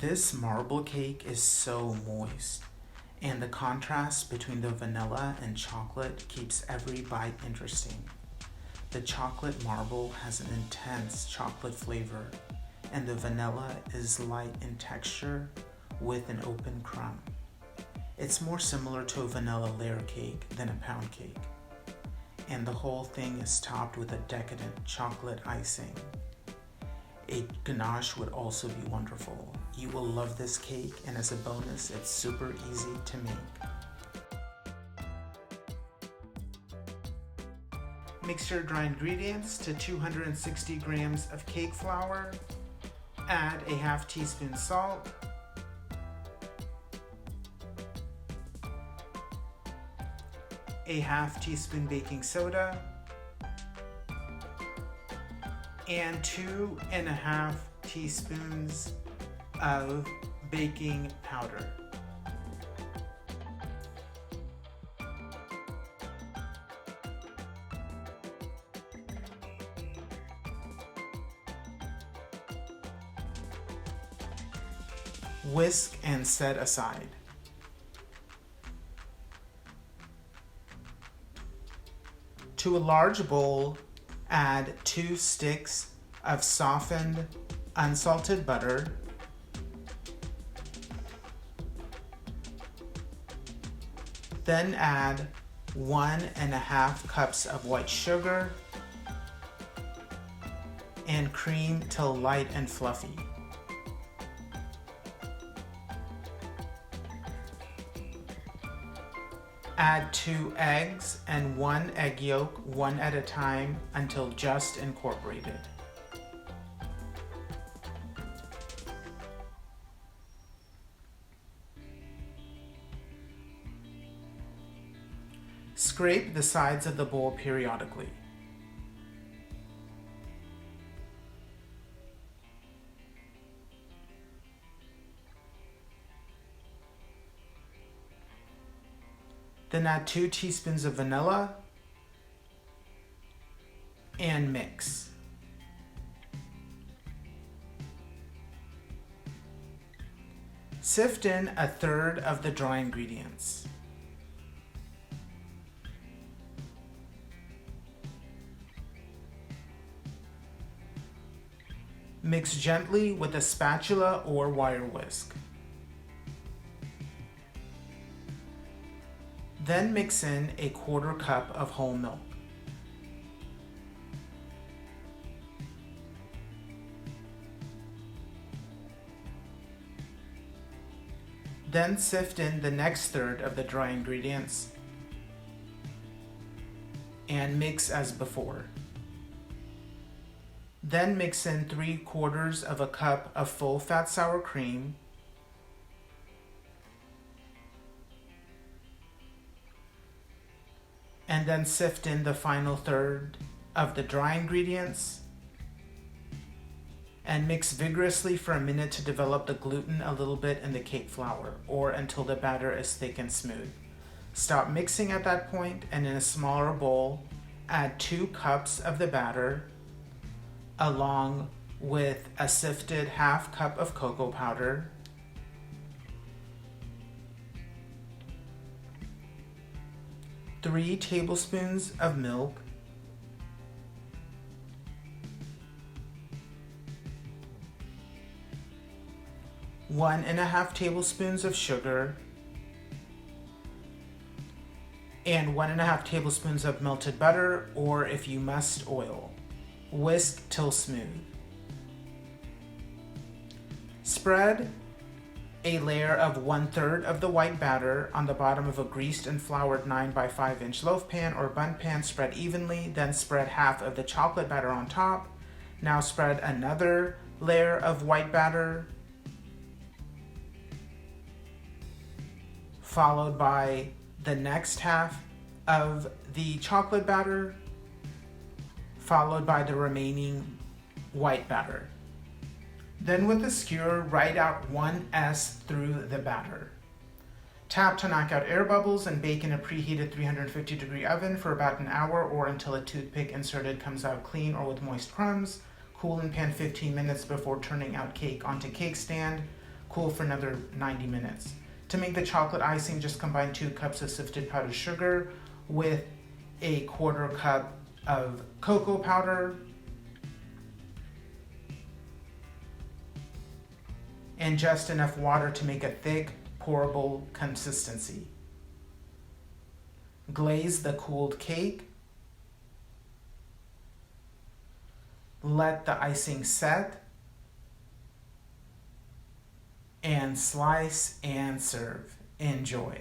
This marble cake is so moist, and the contrast between the vanilla and chocolate keeps every bite interesting. The chocolate marble has an intense chocolate flavor, and the vanilla is light in texture with an open crumb. It's more similar to a vanilla layer cake than a pound cake, and the whole thing is topped with a decadent chocolate icing. A ganache would also be wonderful. You will love this cake, and as a bonus, it's super easy to make. Mix your dry ingredients to 260 grams of cake flour. Add a half teaspoon salt, a half teaspoon baking soda, and 2.5 teaspoons of baking powder. Whisk and set aside. To a large bowl, add 2 sticks of softened, unsalted butter, then add 1.5 cups of white sugar and cream till light and fluffy. Add 2 eggs and 1 egg yolk, one at a time, until just incorporated. Scrape the sides of the bowl periodically. Then add 2 teaspoons of vanilla and mix. Sift in 1/3 of the dry ingredients. Mix gently with a spatula or wire whisk. Then mix in 1/4 cup of whole milk. Then sift in the next 1/3 of the dry ingredients and mix as before. Then mix in 3/4 of a cup of full fat sour cream, and then sift in the final 1/3 of the dry ingredients and mix vigorously for a minute to develop the gluten a little bit in the cake flour, or until the batter is thick and smooth. Stop mixing at that point, and in a smaller bowl, add 2 cups of the batter along with a sifted 1/2 cup of cocoa powder, 3 tablespoons of milk, 1.5 tablespoons of sugar, and 1.5 tablespoons of melted butter, or if you must, oil. Whisk till smooth. Spread a layer of 1/3 of the white batter on the bottom of a greased and floured 9 by 5 inch loaf pan or bun pan. Spread evenly, then spread 1/2 of the chocolate batter on top. Now spread another layer of white batter, followed by the next 1/2 of the chocolate batter, followed by the remaining white batter. Then with a skewer, write out 1S through the batter. Tap to knock out air bubbles and bake in a preheated 350-degree oven for about an hour, or until a toothpick inserted comes out clean or with moist crumbs. Cool in pan 15 minutes before turning out cake onto cake stand. Cool for another 90 minutes. To make the chocolate icing, just combine 2 cups of sifted powdered sugar with a 1/4 cup of cocoa powder and just enough water to make a thick, pourable consistency. Glaze the cooled cake. Let the icing set and slice and serve. Enjoy.